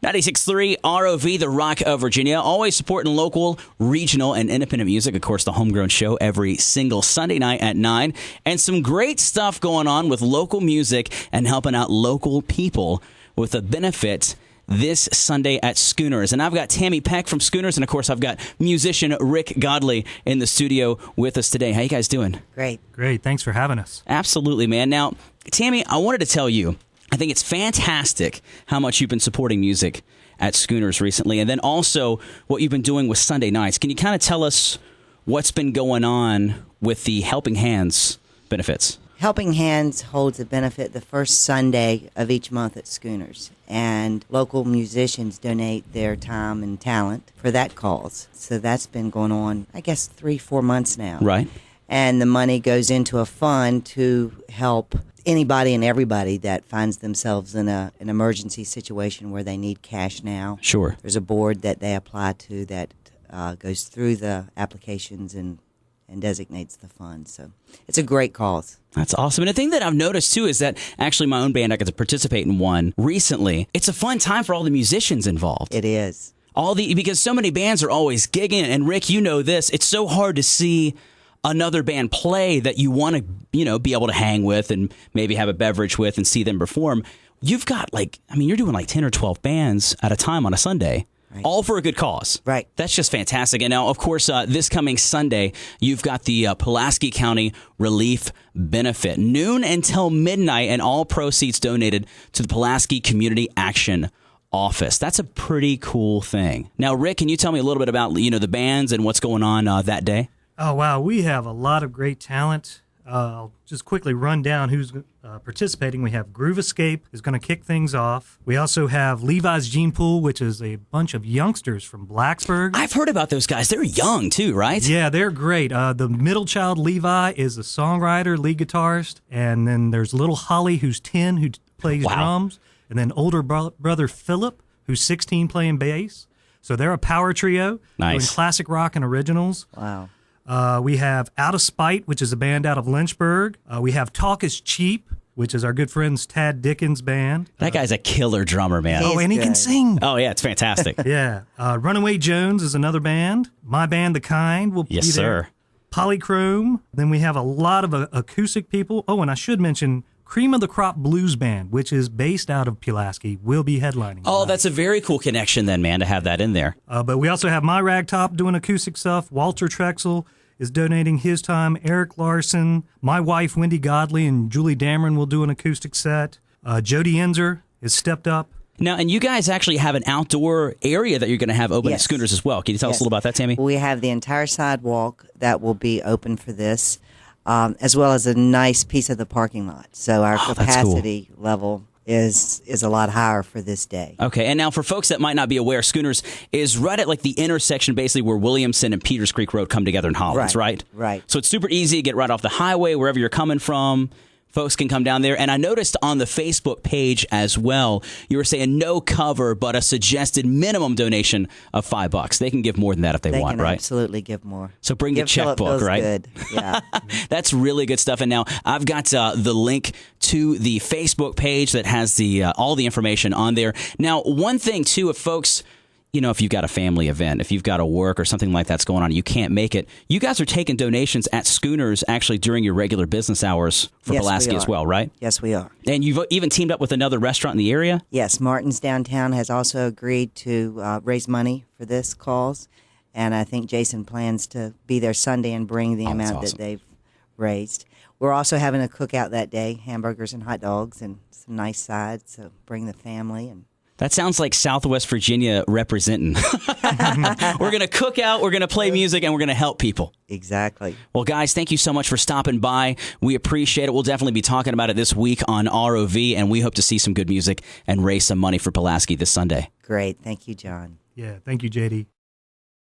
96.3 ROV, the Rock of Virginia. Always supporting local, regional, and independent music. Of course, the Homegrown Show every single Sunday night at 9. And some great stuff going on with local music and helping out local people with a benefit this Sunday at Schooners. And I've got Tammy Peck from Schooners, and of course I've got musician Rick Godley in the studio with us today. How you guys doing? Great. Great. Thanks for having us. Absolutely, man. Now, Tammy, I wanted to tell you, I think it's fantastic how much you've been supporting music at Schooners recently, and then also what you've been doing with Sunday nights. Can you kind of tell us what's been going on with the Helping Hands benefits? Helping Hands holds a benefit the first Sunday of each month at Schooners, and local musicians donate their time and talent for that cause. So that's been going on, I guess, 3-4 months now. Right. And the money goes into a fund to help anybody and everybody that finds themselves in an emergency situation where they need cash now. Sure. There's a board that they apply to that goes through the applications and designates the fund. So it's a great cause. That's awesome. And the thing that I've noticed, too, is that actually my own band, I got to participate in one recently. It's a fun time for all the musicians involved. It is. Because so many bands are always gigging. And, Rick, you know this. It's so hard to see another band play that you want to, be able to hang with and maybe have a beverage with and see them perform. You've got you're doing 10 or 12 bands at a time on a Sunday. Right. All for a good cause. Right. That's just fantastic. And now, of course, this coming Sunday, you've got the Pulaski County Relief Benefit, noon until midnight, and all proceeds donated to the Pulaski Community Action Office. That's a pretty cool thing. Now, Rick, can you tell me a little bit about, the bands and what's going on that day? Oh, wow. We have a lot of great talent. I'll just quickly run down who's participating. We have Groove Escape is going to kick things off. We also have Levi's Gene Pool, which is a bunch of youngsters from Blacksburg. I've heard about those guys. They're young, too, right? Yeah, they're great. The middle child, Levi, is a songwriter, lead guitarist. And then there's little Holly, who's 10, who plays drums. And then older brother Philip, who's 16, playing bass. So they're a power trio. Nice. Doing classic rock and originals. Wow. We have Out of Spite, which is a band out of Lynchburg. We have Talk is Cheap, which is our good friend's Tad Dickens band. That guy's a killer drummer, man. And he can sing. Oh, yeah, it's fantastic. Yeah. Runaway Jones is another band. My Band, The Kind, will be there. Yes, sir. Polychrome. Then we have a lot of acoustic people. Oh, and I should mention Cream of the Crop Blues Band, which is based out of Pulaski, will be headlining. Oh, that's a very cool connection then, man, to have that in there. But we also have My Ragtop doing acoustic stuff. Walter Trexel is donating his time. Eric Larson, my wife, Wendy Godley, and Julie Dameron will do an acoustic set. Jody Enzer has stepped up. Now, and you guys actually have an outdoor area that you're going to have open at Schooners as well. Can you tell us a little about that, Tammy? We have the entire sidewalk that will be open for this, as well as a nice piece of the parking lot. So our capacity level is a lot higher for this day. Okay, and now for folks that might not be aware, Schooners is right at the intersection basically where Williamson and Peters Creek Road come together in Hollins, right? Right. So it's super easy to get right off the highway, wherever you're coming from. Folks can come down there. And I noticed on the Facebook page as well, you were saying no cover, but a suggested minimum donation of $5. They can give more than that if they want, right? Absolutely give more. So bring the checkbook, right? Good. Yeah. That's really good stuff. And now I've got the link to the Facebook page that has the all the information on there. Now, one thing, too, if folks, if you've got a family event, if you've got a work or something like that's going on, you can't make it, you guys are taking donations at Schooners actually during your regular business hours for Pulaski as well, right? Yes, we are. And you've even teamed up with another restaurant in the area? Yes, Martin's Downtown has also agreed to raise money for this cause, and I think Jason plans to be there Sunday and bring the amount that they've raised. We're also having a cookout that day, hamburgers and hot dogs and some nice sides, so bring the family. And that sounds like Southwest Virginia representing. We're going to cook out, we're going to play music, and we're going to help people. Exactly. Well, guys, thank you so much for stopping by. We appreciate it. We'll definitely be talking about it this week on ROV, and we hope to see some good music and raise some money for Pulaski this Sunday. Great. Thank you, John. Yeah, thank you, JD.